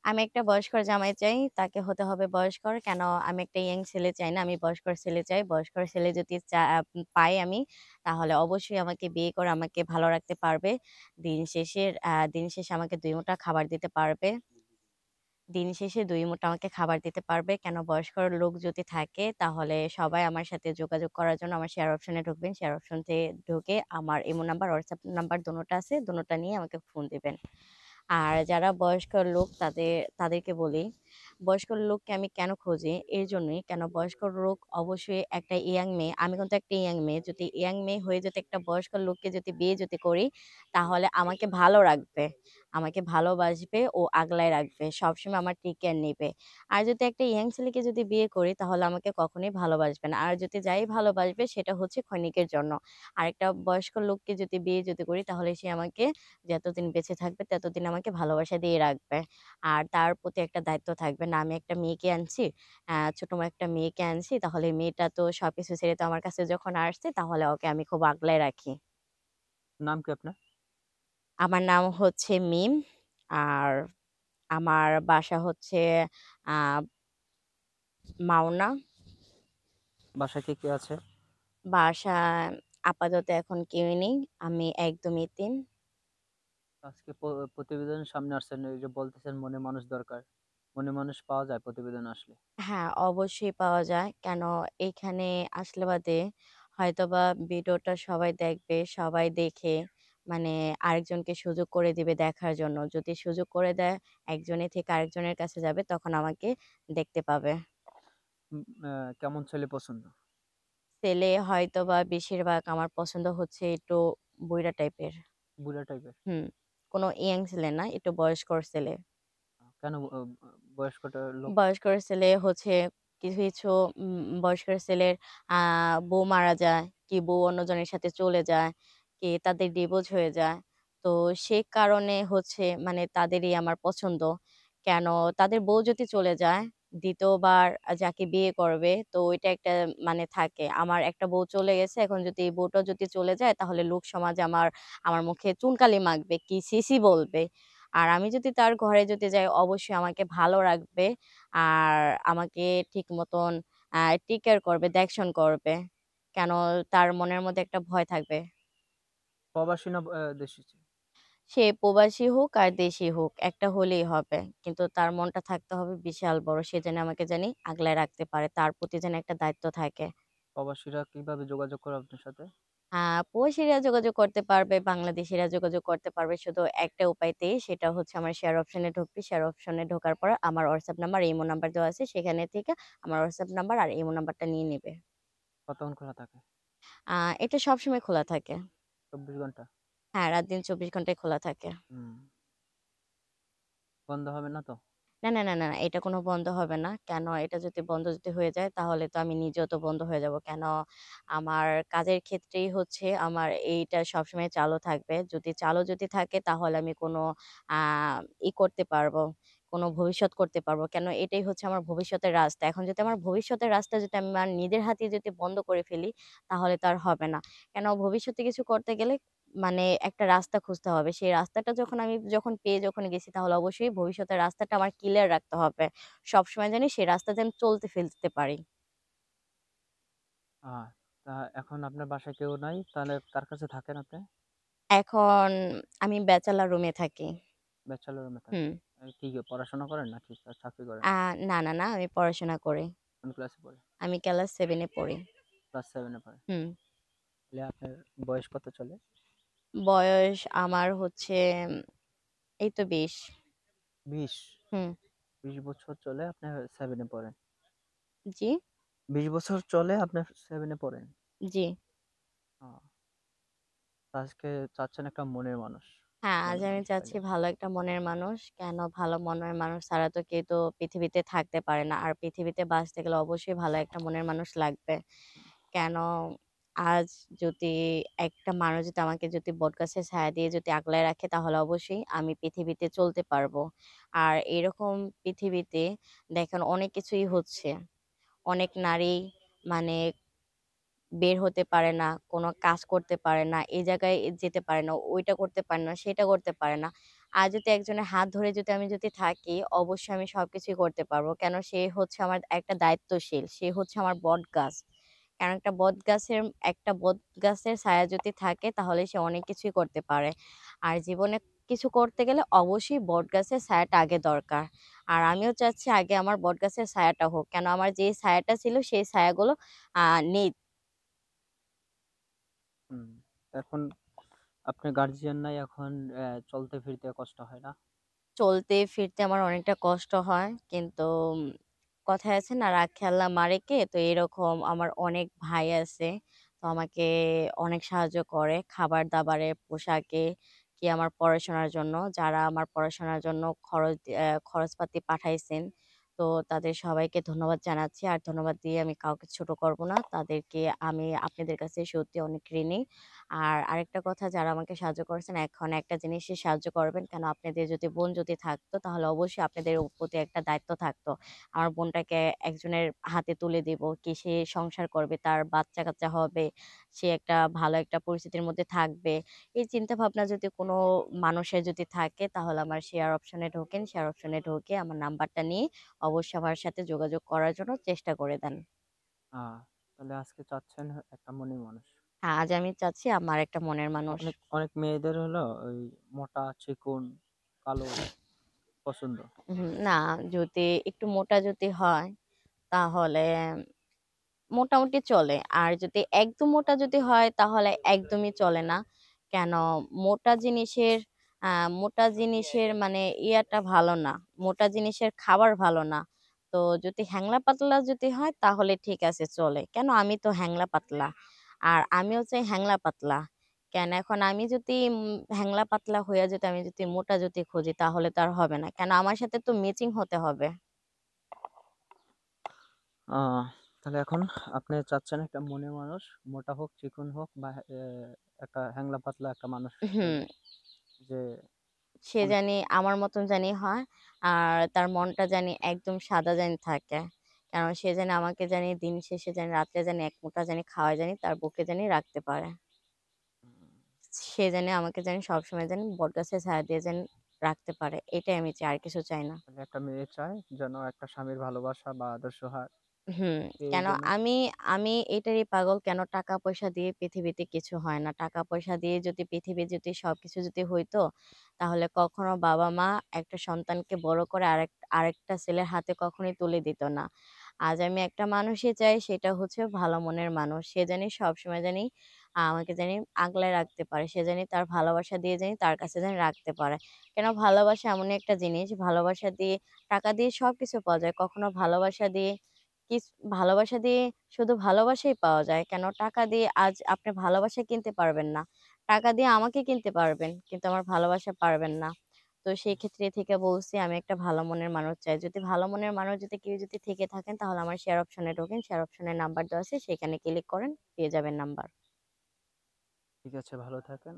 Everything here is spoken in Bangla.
আমি একটা বয়স্কর জামাই চাই। তাকে হতে হবে বয়স্কর। কেন আমি একটা ইয়াং ছেলে চাই না। আমি বয়স্কর ছেলে চাই। বয়স্কর ছেলে যদি পাই আমি, তাহলে অবশ্যই আমাকে বিয়ে করে আমাকে ভালো রাখতে পারবে। দিন শেষে আমাকে ২ মুঠা খাবার দিতে পারবে। দিন শেষে ২ মুঠো আমাকে খাবার দিতে পারবে। কেন বয়স্ক লোক যদি থাকে তাহলে সবাই আমার সাথে যোগাযোগ করার জন্য আমার শেয়ার অপশন এ ঢুকবেন। শেয়ার অপশন থেকে ঢুকে আমার ইমো নাম্বার, হোয়াটসঅ্যাপ নাম্বার দোনোটা আছে। দোনোটা নিয়ে আমাকে ফোন দিবেন। আর যারা বয়স্ক লোক তাদেরকে বলি, বয়স্ক লোককে আমি কেন খুঁজি? এর জন্যই কেন বয়স্ক লোক অবশ্যই একটা ইয়াং মেয়ে, আমি কিন্তু একটা ইয়াং মেয়ে। যদি ইয়াং মেয়ে হয়ে যদি একটা বয়স্ক লোককে যদি বিয়ে যদি করি, তাহলে আমাকে ভালো রাখবে। আমাকে ভালোবাসবে ও আগলায় রাখবে। সবসময় আমার টেক কেয়ার নিবে। আর যদি একটা ইয়াং ছেলেকে যদি বিয়ে করি তাহলে আমাকে কখনোই ভালোবাসবে না। আর যদি যাই ভালোবাসবে সেটা হচ্ছে ক্ষণিকের জন্য। আরেকটা বয়স্ক লোককে যদি বিয়ে যদি করি তাহলে সে আমাকে যতদিন বেঁচে থাকবে ততদিন আমাকে ভালোবাসা দিয়ে রাখবে। আর তার প্রতি একটা দায়িত্ব থাকবে। না আমি একটা মেয়েকে আনছি, ছোট একটা মেয়েকে আনছি তাহলে মেয়েটা তো সবকিছু ছেড়ে তো আমার কাছে যখন আসছে তাহলে ওকে আমি খুব আগলায় রাখি। নাম কি আপনার? আমার নাম হচ্ছে মিম। আর আমার বাসা হচ্ছে আ মাওনা। বাসায় কে আছে? বাসায় আপাতত এখন কেউই নেই। আমি একদম এতিম। আজকে প্রতিবেদনের সামনে আসছেন, এই যে বলতেছেন মনে মানুষ দরকার। মনে মানুষ পাওয়া যায় প্রতিবেদনে আসলে? হ্যাঁ, অবশ্যই পাওয়া যায়। কেন এখানে আসলে বাদে হয়তোবা ভিডিওটা সবাই দেখবে, সবাই দেখে মানে আরেকজনকে সুযোগ করে দিবে দেখার জন্য। যদি সুযোগ করে দেয়, একজনের থেকে আরেকজনের কাছে যাবে তখন আমাকে দেখতে পাবে। কেমন ছেলে পছন্দ? ছেলে হয়তোবা বেশিরভাগ আমার পছন্দ হচ্ছে একটু বুইড়া টাইপের। বুড়া টাইপের? হুম, কোনো ইয়াং ছেলে না, একটু বয়স্কর ছেলে। কেন বয়স্কটা লোক? বয়স্কর ছেলে হচ্ছে কিছু বয়স্কর ছেলের আ বউ মারা যায়, কি বউ অন্যজনের সাথে চলে যায়, কি তাদের ডিভোর্স হয়ে যায়। তো সে কারণে হচ্ছে মানে তাদেরই আমার পছন্দ। কেন তাদের বউ যদি চলে যায়, ২য় বার যাকে বিয়ে করবে তো ওইটা একটা মানে থাকে। আমার একটা বউ চলে গেছে, এখন যদি এই বউটাও যদি চলে যায় তাহলে লোক সমাজে আমার মুখে চুনকালি মাখবে, কি ছি, ছি বলবে। আর আমি যদি তার ঘরে যদি যাই অবশ্যই আমাকে ভালো রাখবে। আর আমাকে ঠিক মতন টেক কেয়ার করবে, দেখশন করবে। কেন তার মনের মধ্যে একটা ভয় থাকবে। প্রবাসী না দেশি? সে প্রবাসী হোক আর দেশী হোক, একটা হলেই হবে। কিন্তু তার মনটা থাকতে হবে বিশাল বড়। সে যেন আমাকে জানি আগলায় রাখতে পারে। তার প্রতি যেন একটা দায়িত্ব থাকে। প্রবাসীরা কিভাবে যোগাযোগ করে আপনার সাথে? প্রবাসীরা যোগাযোগ করতে পারবে, বাংলাদেশীরা যোগাযোগ করতে পারবে শুধু একটা উপায়তেই, সেটা হচ্ছে আমার শেয়ার অপশন এ ঢুকবি। শেয়ার অপশন এ ঢোকার পর আমার WhatsApp নাম্বার, ইমো নাম্বার দেওয়া আছে। সেখানে থেকে আমার WhatsApp নাম্বার আর ইমো নাম্বারটা নিয়ে নিবে। কতক্ষণ খোলা থাকে? আ এটা সবসময় খোলা থাকে। 24 ঘন্টা? হ্যাঁ, রাত-দিন ২৪ ঘন্টাই খোলা থাকে। হুম। বন্ধ হবে না তো? না, এটা কোনো বন্ধ হবে না। কেন এটা যদি বন্ধ যদি হয়ে যায় তাহলে তো আমি নিজেও তো বন্ধ হয়ে যাব। কেন আমার কাজের ক্ষেত্রেই হচ্ছে আমার এইটা সবসময় চালু থাকবে। যদি চালু যদি থাকে তাহলে আমি কোনো আ করতে পারবো। কোনো ভবিষ্যৎ করতে পারবো। কেন এটাই হচ্ছে আমার ভবিষ্যতের রাস্তা। এখন যদি আমার ভবিষ্যতের রাস্তা যদি আমি আমার নিজের হাতেই যদি বন্ধ করে ফেলি তাহলে তো আর হবে না। কেন ভবিষ্যতে কিছু করতে গেলে মানে একটা রাস্তা খুঁজতে হবে। সেই রাস্তাটা যখন পেয়ে যখন গেছি তাহলে অবশ্যই ভবিষ্যতের রাস্তাটা আমার ক্লিয়ার রাখতে হবে। সবসময় জানি সেই রাস্তাতে আমি চলতে ফিরতে পারি। আ তা এখন আপনার বাসায় কেউ নাই? তাহলে কার কাছে থাকেন আপনি? এখন আমি ব্যাচেলর রুমে থাকি। ব্যাচেলর রুমে হুম। থাকেন। কি পড়াশোনা করেন নাকি চাকরি করেন? আ না, আমি পড়াশোনা করি। কোন ক্লাসে পড়েন? আমি ক্লাস ৭ এ পড়ি। ক্লাস 7 এ পড়েন। হুম। তাহলে আপনার বয়স কত চলে? বয়স আমার হচ্ছে এই তো ২০। 20? হুম। 20 বছর চলে আপনি 7 এ পড়েন। জি, 20 বছর চলে আপনার 7 এ পড়েন। জি। ও, তো আজকে চাচ্ছেন একটা মনের মানুষ। হ্যাঁ, আজ মনের আমি মানুষ চাচ্ছি পাইলে। ভালো একটা মনের মানুষ। কেন ভালো মনের মানুষ ছাড়া তো কেউ তো পৃথিবীতে থাকতে পারে না। আর পৃথিবীতে বাঁচতে গেলে অবশ্যই ভালো একটা মনের মানুষ লাগবে। কেন আজ যদি একটা মানুষ যদি আমাকে যদি বটগাছের ছায়া দিয়ে যদি আগলায় রাখে তাহলে অবশ্যই আমি পৃথিবীতে চলতে পারবো। আর এরকম পৃথিবীতে দেখেন অনেক কিছুই হচ্ছে। অনেক নারী মানে বের হতে পারে না, কোনো কাজ করতে পারে না, এই জায়গায় যেতে পারে না, ওইটা করতে পারে না, সেটা করতে পারে না। আর যদি একজনের হাত ধরে যদি আমি যদি থাকি, অবশ্যই আমি সবকিছুই করতে পারবো। কেন সে হচ্ছে আমার একটা দায়িত্বশীল। সে হচ্ছে আমার বটগাছ। কারণ একটা বটগাছের ছায়া যদি থাকে তাহলে সে অনেক কিছুই করতে পারে। আর জীবনে কিছু করতে গেলে অবশ্যই বটগাছের ছায়াটা আগে দরকার। আর আমিও চাচ্ছি আগে আমার বটগাছের ছায়াটা হোক। কেন আমার যে ছায়াটা ছিল সেই ছায়াগুলো আ নেই। হুম। এখন আপনি গার্জিয়ান নাই এখন চলতে ফিরতে কষ্ট হয় না? চলতে ফিরতে আমার অনেকটা কষ্ট হয়। কিন্তু কথায় আছে না, "রাখে আল্লাহ মারে কে?" তো এরকম আমার অনেক ভাই আছে। তো আমাকে অনেক সাহায্য করে খাবার-দাবারে, পোশাকে, কি আমার পড়াশোনার জন্য। যারা আমার পড়াশোনার জন্য খরচপাতি পাঠাইছেন। তো তাদের সবাইকে ধন্যবাদ জানাচ্ছি। আর ধন্যবাদ দিয়ে আমি কাউকে ছোট করব না। তাদেরকে আমি আপনাদের কাছে সত্যি অনেক ঋণী। আর আরেকটা কথা, যারা আমাকে সাহায্য করেছেন, এখন একটা জিনিসই সাহায্য করবেন। কেন আপনাদের যদি বোন যদি থাকতো তাহলে অবশ্যই আপনাদের প্রতি একটা দায়িত্ব থাকতো। আমার বোনটাকে একজনের হাতে তুলে দিব। কি সে সংসার করবে, তার বাচ্চা-কাচ্চা হবে। সে একটা ভালো একটা পরিস্থিতির মধ্যে থাকবে। এই চিন্তাভাবনা যদি কোনো মানুষের যদি থাকে তাহলে আমার শেয়ার অপশনে ঢোকেন। শেয়ার অপশনে ঢুকে আমার নাম্বারটা নিয়ে অবশ্যই আমার সাথে যোগাযোগ করার জন্য চেষ্টা করে দেন। আ তাহলে আজকে চাচ্ছেন একটা মনের মানুষ। আজ আমি চাচ্ছি আমার একটা মনের মানুষ। অনেক, অনেক মেয়েদের হলো ওই মোটা, চিকন, কালো পছন্দ। না, যদি একটু মোটা যদি হয় তাহলে মোটামুটি চলে। আর যদি একদম মোটা যদি হয় তাহলে একদমই চলে না। কেন, মোটা জিনিসের আ মোটা জিনিসের মানে ইয়াটা ভালো না। মোটা জিনিসের খাবার ভালো না। তো যদি হ্যাংলা পাতলা যদি হয় তাহলে ঠিক আছে, চলে। কেন, আমি তো হ্যাংলা পাতলা। আর আমিও চাই হ্যাংলা পাতলা। কেন, এখন আমি যদি হ্যাংলা পাতলা হইয়া যদি আমি যদি মোটা যদি খুঁজি তাহলে তো আর হবে না। কেন, আমার সাথে তো ম্যাচিং হতে হবে। আ তাহলে এখন আপনি চাচ্ছেন একটা মনের মানুষ, মোটা হোক, চিকন হোক বা একটা হ্যাংলা পাতলা একটা মানুষ হুম। চাইবেন। যে সে কোন জানি আমার মতন জানি হয়। আর তার মনটা জানি একদম সাদা জানি থাকে। কারণ সে জানি আমাকে জানি দিন শেষে জানি রাত্রে জানি এক মুঠা জানি খাওয়ায় জানি তার বুকে জানি রাখতে পারে। সে জানি আমাকে জানি সবসময় জানি বটগাছের ছায়া দিয়ে জানি রাখতে পারে। এটাই আমি চাই, আর কিছু চাই না। মানে একটা মেয়ে চায় যেন একটা স্বামীর ভালোবাসা বা আদর্শ হয় হুম, পেয়ে কেন যেন আমি আমি এটারই পাগল, কেন টাকা-পয়সা দিয়ে পৃথিবীতে কিছু হয় না। টাকা-পয়সা দিয়ে যদি পৃথিবী যদি সবকিছু যদি হইতো, তাহলে কখনো বাবা-মা একটা সন্তানকে বড় করে আরেকটা ছেলের হাতে কখনোই তুলে দিত না। আজ আমি একটা মানুষই চাই, সেটা হচ্ছে ভালো মনের মানুষ। সে জানি সবসময় জানি আমাকে জানি আগলায় রাখতে পারে। সে জানি তার ভালোবাসা দিয়ে জানি তার কাছে জানি রাখতে পারে। কেন, ভালোবাসা এমনই একটা জিনিস, ভালোবাসা দিয়ে টাকা দিয়ে সবকিছু পাওয়া যায়। কখনো ভালোবাসা দিয়ে কিস ভালোবাসা দিয়ে শুধু ভালোবাসাই পাওয়া যায়। কেন, টাকা দিয়ে আজ আপনি ভালোবাসা কিনতে পারবেন না। টাকা দিয়ে আমাকে কিনতে পারবেন, কিন্তু আমার ভালোবাসা পারবেন না। তো সেই ক্ষেত্রে থেকে বলছি আমি একটা ভালো মনের মানুষ চাই। যদি ভালো মনের মানুষ যদি কেউ যদি থেকে থাকেন তাহলে আমার শেয়ার অপশন এ ঢোকেন। শেয়ার অপশন এ নাম্বার দেওয়া আছে, সেখানে ক্লিক করেন, পেয়ে যাবেন নাম্বার। ঠিক আছে ভালো থাকেন।